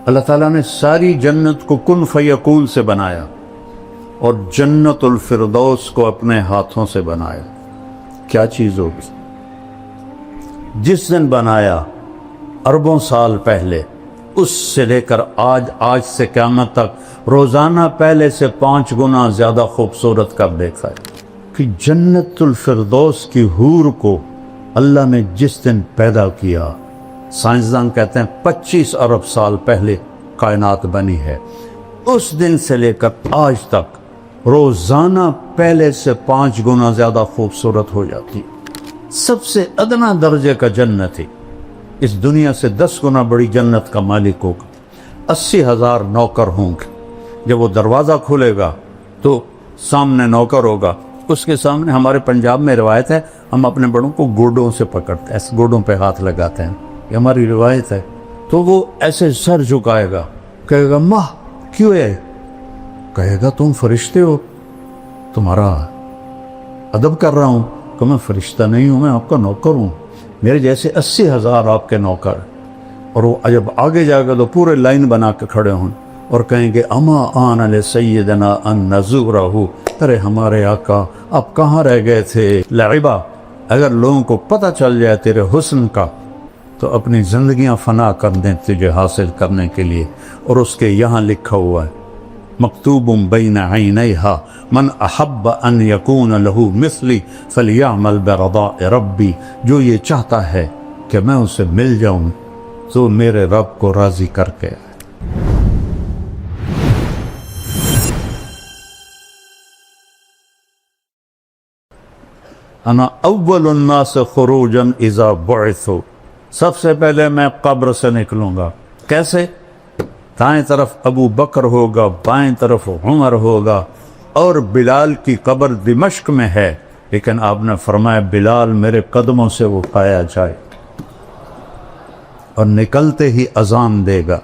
اللہ تعالیٰ نے ساری جنت کو کن فیکون سے بنایا اور جنت الفردوس کو اپنے ہاتھوں سے بنایا. کیا چیز ہوگی؟ جس دن بنایا اربوں سال پہلے، اس سے لے کر آج سے قیامت تک روزانہ پہلے سے 5 گنا زیادہ خوبصورت کر دیکھا ہے کہ جنت الفردوس کی حور کو اللہ نے جس دن پیدا کیا، سائنسدان کہتے ہیں 25 ارب سال پہلے کائنات بنی ہے، اس دن سے لے کر آج تک روزانہ پہلے سے 5 گنا زیادہ خوبصورت ہو جاتی. سب سے ادنا درجے کا جنت ہے، اس دنیا سے 10 گنا بڑی جنت کا مالک ہوگا. 80,000 نوکر ہوں گے. جب وہ دروازہ کھلے گا تو سامنے نوکر ہوگا، اس کے سامنے ہمارے پنجاب میں روایت ہے ہم اپنے بڑوں کو گوڈوں سے پکڑتے ہیں، ایسے گوڈوں پہ ہاتھ لگاتے ہیں، یہ ہماری روایت ہے. تو وہ ایسے سر جھکائے گا، کہے گا ماں کیوں ہے؟ کہے گا تم فرشتے ہو، تمہارا ادب کر رہا ہوں. کہ میں فرشتہ نہیں ہوں، میں آپ کا نوکر ہوں، میرے جیسے 80,000 آپ کے نوکر. اور وہ جب آگے جائے گا تو پورے لائن بنا کے کھڑے ہوں اور کہیں گے اما آن لسیدنا ان نزورہ، ارے ہمارے آقا آپ کہاں رہ گئے تھے؟ لعبہ. اگر لوگوں کو پتہ چل جائے تیرے حسن کا تو اپنی زندگیاں فنا کر دیں تجھے حاصل کرنے کے لیے. اور اس کے یہاں لکھا ہوا ہے مکتوب بین عینیہا من احب ان یکون لہو مثلی فلیعمل برضاء ربی، جو یہ چاہتا ہے کہ میں اسے مل جاؤں تو میرے رب کو راضی کر کے. انا اول الناس خروجا اذا بعثوا، سب سے پہلے میں قبر سے نکلوں گا. کیسے؟ دائیں طرف ابو بکر ہوگا، بائیں طرف عمر ہوگا، اور بلال کی قبر دمشق میں ہے، لیکن آپ نے فرمایا بلال میرے قدموں سے اٹھایا جائے. اور نکلتے ہی اذان دے گا.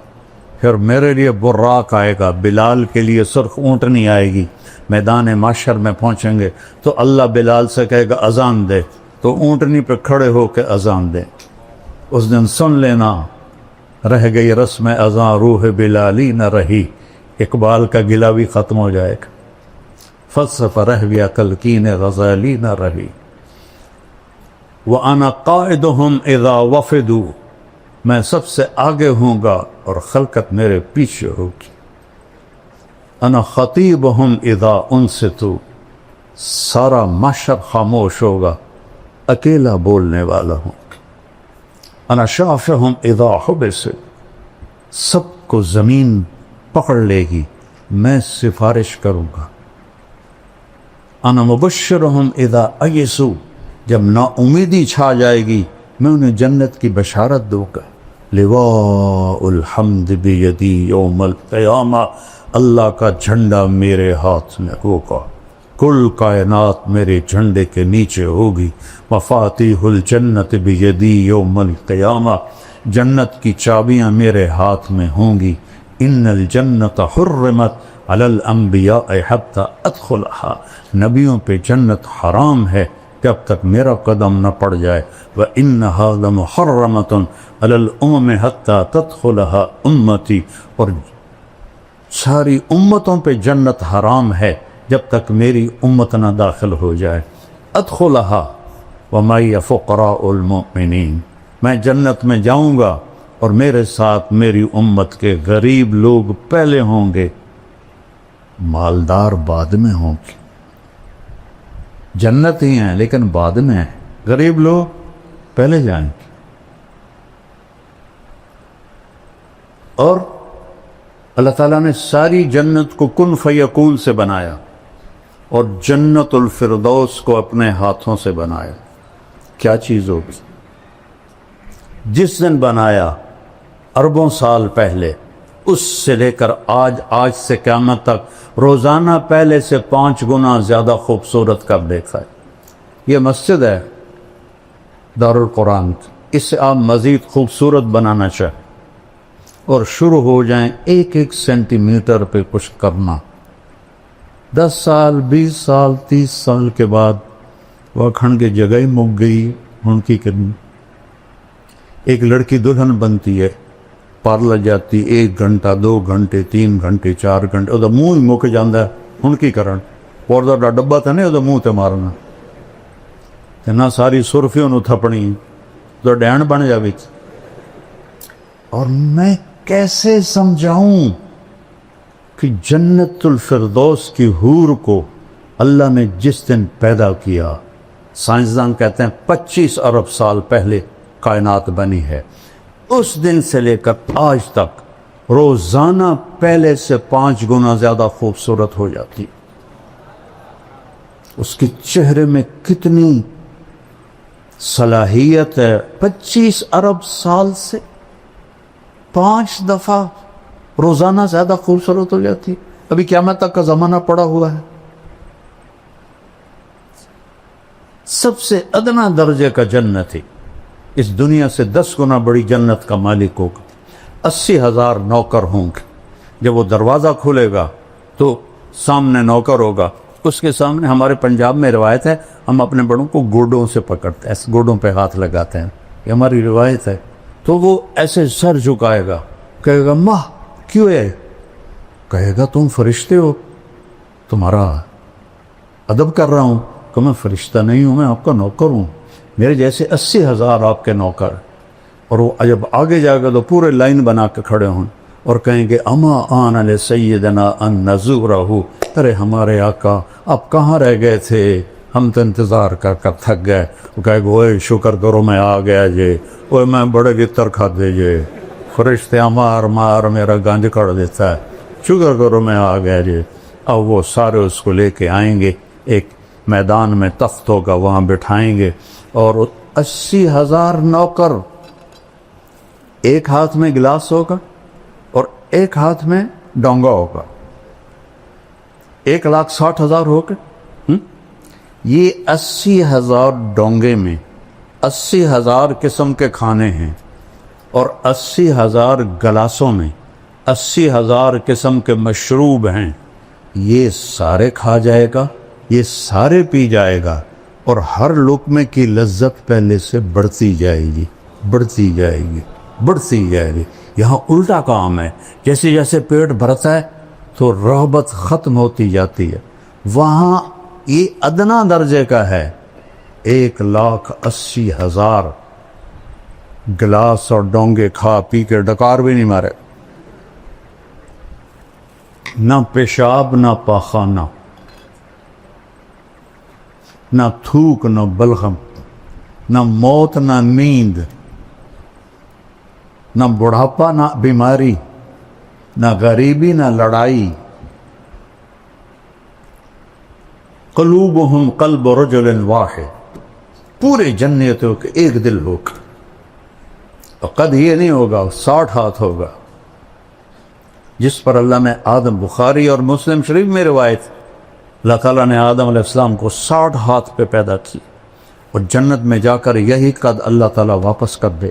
پھر میرے لیے براق آئے گا، بلال کے لیے سرخ اونٹنی آئے گی. میدان معشر میں پہنچیں گے تو اللہ بلال سے کہے گا اذان دے، تو اونٹنی پہ کھڑے ہو کے اذان دے. اس دن سن لینا رہ گئی رسم اذان روح بلالی نہ رہی، اقبال کا گلہ بھی ختم ہو جائے گا. فلسفہ رہ گیا تلقین غزالی نہ رہی. وَأَنَا قَائِدُهُمْ إِذَا وَفِدُوا، میں سب سے آگے ہوں گا اور خلقت میرے پیچھے ہوگی. انا خطیبہم اذا انصتوا، سارا معاشر خاموش ہوگا، اکیلا بولنے والا ہوں. انا شافہم اذا حبسوا، سب کو زمین پکڑ لے گی، میں سفارش کروں گا. انا مبشرہم اذا ایسوا، جب نا امیدی چھا جائے گی میں انہیں جنت کی بشارت دوں گا. لواء الحمد بیدی یوم القیامہ، اللہ کا جھنڈا میرے ہاتھ میں ہوگا، کل کائنات میرے جھنڈے کے نیچے ہوگی. مفاتیح الجنت بیدی یوم القیامہ، جنت کی چابیاں میرے ہاتھ میں ہوں گی. ان الجنت حرمت علی الانبیاء حتی ادخلہا، نبیوں پہ جنت حرام ہے جب تک میرا قدم نہ پڑ جائے. وَإِنَّهَا لَمُحَرَّمَةٌ عَلَى الْأُمَمِ حَتَّى تَدْخُلَهَا أُمَّتِي، اور ساری امتوں پہ جنت حرام ہے جب تک میری امت نہ داخل ہو جائے. ادخلها وَمَعِيَ فُقَرَاءُ الْمُؤْمِنِينَ، میں جنت میں جاؤں گا اور میرے ساتھ میری امت کے غریب لوگ پہلے ہوں گے، مالدار بعد میں ہوں گے. جنت ہی ہیں لیکن بعد میں ہیں، غریب لوگ پہلے جائیں گے. اور اللہ تعالیٰ نے ساری جنت کو کن فیکون سے بنایا اور جنت الفردوس کو اپنے ہاتھوں سے بنایا. کیا چیز ہوگی؟ جس دن بنایا اربوں سال پہلے، اس سے لے کر آج سے قیامت تک روزانہ پہلے سے 5 گنا زیادہ خوبصورت کر دیکھا ہے. یہ مسجد ہے دارالقرآن، اس سے آپ مزید خوبصورت بنانا چاہیں اور شروع ہو جائیں 1 سینٹی میٹر پہ کچھ کرنا. 10 سال 20 سال 30 سال کے بعد وہ کھڑ کے جگہ ہی مک گئی ان کی کرنی. ایک لڑکی دلہن بنتی ہے پر لگ جاتی 1 گھنٹہ 2 گھنٹے 3 گھنٹے 4 گھنٹے وہ منہ ہی مک جاندہ ہے ہن کی کرن اور دا ڈبا تھا نہیں وہ منہ تے مارنا تے نہ ساری سرفیوں نو تھپنی تو ڈین بن جاوی اور میں کیسے سمجھاؤں کہ جنت الفردوس کی حور کو اللہ نے جس دن پیدا کیا سائنسدان کہتے ہیں 25 ارب سال پہلے کائنات بنی ہے اس دن سے لے کر آج تک روزانہ پہلے سے 5 گنا زیادہ خوبصورت ہو جاتی اس کے چہرے میں کتنی صلاحیت ہے 25 ارب سال سے 5 دفعہ روزانہ زیادہ خوبصورت ہو جاتی ابھی قیامت تک کا زمانہ پڑا ہوا ہے سب سے ادنا درجے کا جنت ہے اس دنیا سے 10 گنا بڑی جنت کا مالک ہوگا 80,000 نوکر ہوں گے جب وہ دروازہ کھولے گا تو سامنے نوکر ہوگا اس کے سامنے ہمارے پنجاب میں روایت ہے ہم اپنے بڑوں کو گوڈوں سے پکڑتے ہیں ایسے گوڈوں پہ ہاتھ لگاتے ہیں یہ ہماری روایت ہے تو وہ ایسے سر جھکائے گا کہے گا ماں کیوں ہے کہے گا تم فرشتے ہو تمہارا ادب کر رہا ہوں کہ میں فرشتہ نہیں ہوں میں آپ کا نوکر ہوں میرے جیسے 80,000 آپ کے نوکر اور وہ جب آگے جائے گا تو پورے لائن بنا کے کھڑے ہوں اور کہیں گے اما آن علی سیدنا ان نزورہ ارے ہمارے آقا آپ کہاں رہ گئے تھے ہم تو انتظار کر کر تھک گئے وہ کہے گا اوے شکر کرو میں آ گیا جے اوے میں بڑے گتر کھا دے جے فرشتے مار مار میرا گنج کڑ دیتا ہے شکر کرو میں آ گیا جے اب وہ سارے اس کو لے کے آئیں گے ایک میدان میں تخت ہوگا وہاں بٹھائیں گے اور 80,000 نوکر ایک ہاتھ میں گلاس ہوگا اور ایک ہاتھ میں ڈونگا ہوگا 1,60,000 ہوگا یہ 80,000 ڈونگے میں 80,000 قسم کے کھانے ہیں اور 80,000 گلاسوں میں 80,000 قسم کے مشروب ہیں یہ سارے کھا جائے گا یہ سارے پی جائے گا اور ہر لقمے کی لذت پہلے سے بڑھتی جائے گی بڑھتی جائے گی بڑھتی جائے گی یہاں الٹا کام ہے جیسے جیسے پیٹ بھرتا ہے تو رغبت ختم ہوتی جاتی ہے وہاں یہ ادنا درجے کا ہے 1,80,000 گلاس اور ڈونگے کھا پی کے ڈکار بھی نہیں مارے نہ پیشاب نہ پاخانہ نہ تھوک نہ بلغم نہ موت نہ نیند نہ بڑھاپا نہ بیماری نہ غریبی نہ لڑائی قلوبہم قلب رجل واحد پورے جنتوں کے ایک دل ہوگا اور قد یہ نہیں ہوگا 60 ہاتھ ہوگا جس پر اللہ نے آدم بخاری اور مسلم شریف میں روایت اللہ تعالیٰ نے آدم علیہ السلام کو 60 ہاتھ پہ پیدا کی اور جنت میں جا کر یہی قد اللہ تعالیٰ واپس کر دے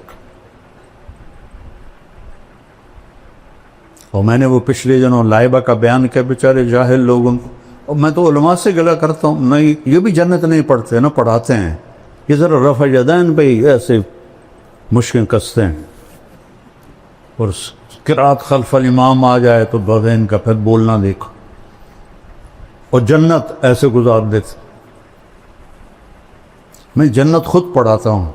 اور میں نے وہ پچھلے دنوں لائبہ کا بیان کیا بیچارے جاہل لوگوں کو اور میں تو علماء سے گلہ کرتا ہوں نہیں یہ بھی جنت نہیں پڑھتے نہ پڑھاتے ہیں یہ ذرا رفع یدین پہ ایسے مشکل کستے ہیں اور قرات خلف الامام آ جائے تو بغین کا پھر بولنا دیکھو اور جنت ایسے گزار دیتے میں جنت خود پڑھاتا ہوں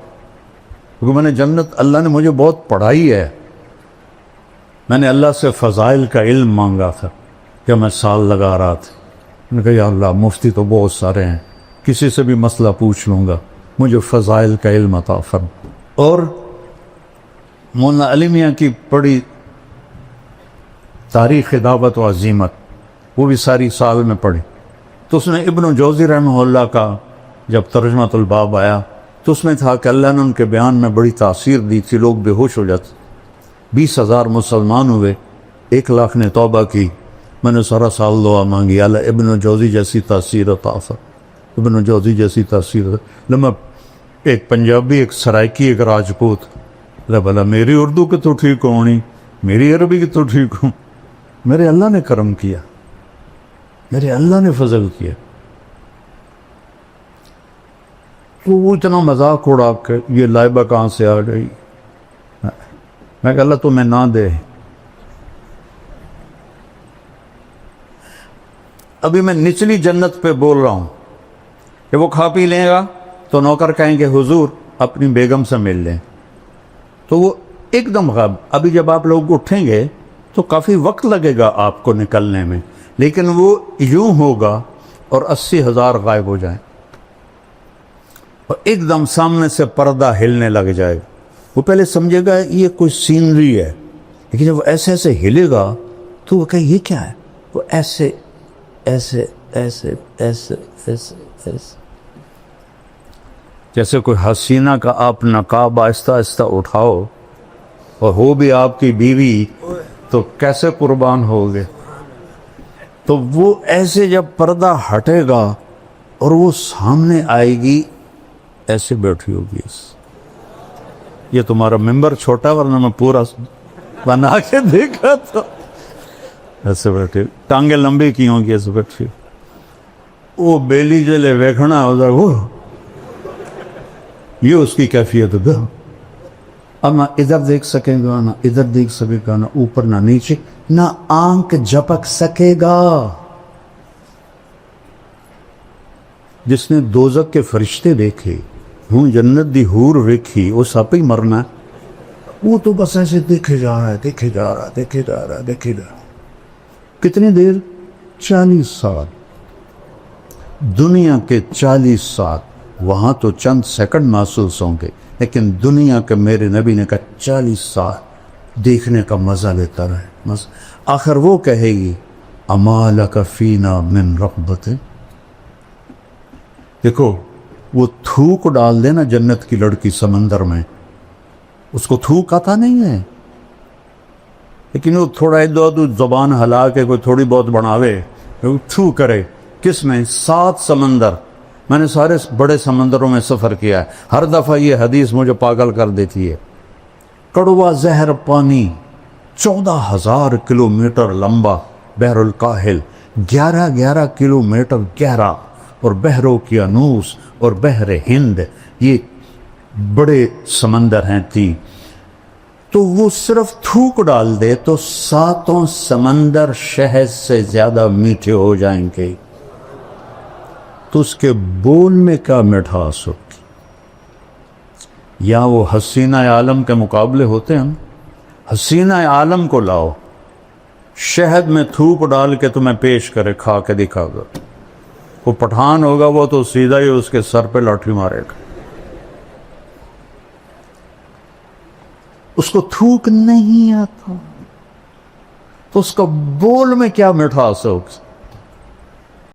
کیونکہ میں نے جنت اللہ نے مجھے بہت پڑھائی ہے میں نے اللہ سے فضائل کا علم مانگا تھا کہ میں سال لگا رہا تھا میں نے کہا یا اللہ مفتی تو بہت سارے ہیں کسی سے بھی مسئلہ پوچھ لوں گا مجھے فضائل کا علم عطا فرما اور مولانا علی میاں کی پڑھی تاریخ دعوت و عزیمت وہ بھی ساری سال میں پڑھی تو اس نے ابن جوزی رحمہ اللہ کا جب ترجمۃ الباب آیا تو اس میں تھا کہ اللہ نے ان کے بیان میں بڑی تاثیر دی تھی لوگ بے ہوش ہو جاتے 20,000 مسلمان ہوئے 1,00,000 نے توبہ کی میں نے سارا سال دعا مانگی اللہ ابن جوزی جیسی تاثیر عطا فرما ابن جوزی جیسی تاثیر لما ایک پنجابی ایک سرائکی ایک راجپوت بلا میری اردو کی تو ٹھیک ہونی میری عربی کی تو ٹھیک ہوں میرے اللہ نے کرم کیا میرے اللہ نے فضل کیا تو وہ اتنا مذاق اڑا کہ یہ لائبہ کہاں سے آ گئی میں کہ اللہ تمہیں نہ دے. ابھی میں نچلی جنت پہ بول رہا ہوں کہ وہ کھا پی لے گا تو نوکر کہیں گے حضور اپنی بیگم سے مل لیں, تو وہ ایک دم غائب. ابھی جب آپ لوگ اٹھیں گے تو کافی وقت لگے گا آپ کو نکلنے میں, لیکن وہ یوں ہوگا اور 80,000 غائب ہو جائیں اور ایک دم سامنے سے پردہ ہلنے لگ جائے گا. وہ پہلے سمجھے گا یہ کوئی سینری ہے, لیکن جب وہ ایسے ایسے ہلے گا تو وہ کہے یہ کیا ہے, وہ ایسے ایسے ایسے ایسے ایسے ایسے, جیسے کوئی حسینہ کا آپ نقاب آہستہ آہستہ اٹھاؤ اور ہو بھی آپ کی بیوی تو کیسے قربان ہوگے. تو وہ ایسے جب پردہ ہٹے گا اور وہ سامنے آئے گی ایسے بیٹھی ہوگی. یہ تمہارا ممبر چھوٹا ورنہ میں پورا بنا کے دیکھا تو ایسے بیٹھے, ٹانگیں لمبی کی ہوں گی ایسے بیٹھی. وہ بیلی جلے ویکھنا ہوتا وہ یہ اس کی کیفیت ہے. اب نہ ادھر دیکھ سکے گا, نہ ادھر دیکھ سکے گا, نہ اوپر نہ نیچے, نہ آنکھ جھپک سکے گا. جس نے دوزخ کے فرشتے دیکھے, ہوں جنت دی حور ویکھی, وہ سپ ہی مرنا ہے. وہ تو بس ایسے دیکھے جا رہا ہے, دیکھے جا رہا ہے, دیکھے جا رہا ہے, دیکھے جا رہا ہے. کتنی دیر؟ 40 سال. دنیا کے 40 سال, وہاں تو چند سیکنڈ محسوس ہوں گے, لیکن دنیا کے میرے نبی نے کہا 40 سال دیکھنے کا مزہ لیتا رہے. آخر وہ کہے گی اما لک فینا من رغبت. دیکھو وہ تھوک ڈال دے نا جنت کی لڑکی سمندر میں, اس کو تھوک آتا نہیں ہے, لیکن وہ تھوڑا ادھر زبان ہلا کے کوئی تھوڑی بہت بڑھاوے, تھو کرے. کس میں؟ 7 سمندر. میں نے سارے بڑے سمندروں میں سفر کیا ہے, ہر دفعہ یہ حدیث مجھے پاگل کر دیتی ہے. کڑوا زہر پانی 14,000 کلومیٹر لمبا بحر الکاہل, 11 کلومیٹر گہرا, اور بحر اوقیانوس اور بحر ہند, یہ بڑے سمندر ہیں 3. تو وہ صرف تھوک ڈال دے تو 7 سمندر شہد سے زیادہ میٹھے ہو جائیں گے. تو اس کے بول میں کیا مٹھاس ہوگی. یا وہ حسینہ عالم کے مقابلے ہوتے ہیں. حسینہ عالم کو لاؤ, شہد میں تھوک ڈال کے تمہیں پیش کرے, کھا کے دکھا گا. وہ پٹھان ہوگا وہ تو سیدھا ہی اس کے سر پہ لاٹھی مارے گا. اس کو تھوک نہیں آتا تو اس کا بول میں کیا مٹھاس ہوگی.